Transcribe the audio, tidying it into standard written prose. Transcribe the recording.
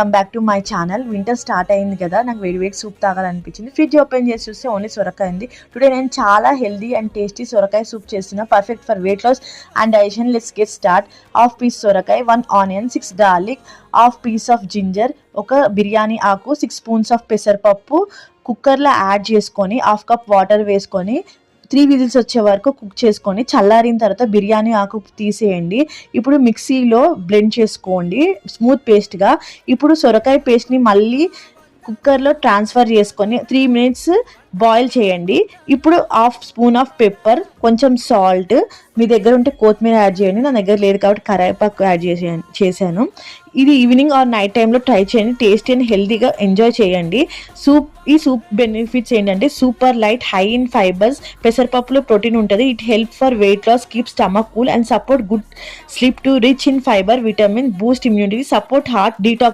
Welcome back to my channel. Winter start అయింది కదా, నాకు వేడి సూప్ తాగాలనిపించింది. ఫ్రిడ్జ్ ఓపెన్ చేసి చూస్తే ఓన్లీ సొరకాయ ఉంది. టుడే నేను చాలా హెల్దీ అండ్ టేస్టీ సొరకాయ సూప్ చేస్తున్నా, perfect for weight loss and digestion. Let's get start. Half piece సొరకాయ, 1 onion, 6 garlic, half piece of ginger, ఒక బిర్యానీ ఆకు, 6 స్పూన్స్ ఆఫ్ పెసరపప్పు కుక్కర్లో యాడ్ చేసుకొని హాఫ్ కప్ వాటర్ వేసుకొని 3 విజిల్స్ వచ్చే వరకు కుక్ చేసుకొని చల్లారిన తర్వాత బిర్యానీ ఆకు తీసేయండి. ఇప్పుడు మిక్సీలో బ్లెండ్ చేసుకోండి స్మూత్ పేస్ట్గా. ఇప్పుడు సొరకాయ పేస్ట్ని మళ్ళీ కుక్కర్లో ట్రాన్స్ఫర్ చేసుకొని 3 మినిట్స్ బాయిల్ చేయండి. ఇప్పుడు హాఫ్ స్పూన్ ఆఫ్ పెప్పర్, కొంచెం సాల్ట్, మీ దగ్గర ఉంటే కొత్తిమీర యాడ్ చేయండి. నా దగ్గర లేదు కాబట్టి కరివేపాకు యాడ్ చేశాను. ఇది ఈవినింగ్ ఆర్ నైట్ టైంలో ట్రై చేయండి. టేస్టీ అండ్ హెల్తీగా ఎంజాయ్ చేయండి. ఈ సూప్ బెనిఫిట్స్ ఏంటంటే super light, high in fibers, పెసరపప్పులో ప్రోటీన్ ఉంటుంది. It help for weight loss, keep stomach cool and support good sleep to rich in fiber, vitamin, boost immunity, support heart, detox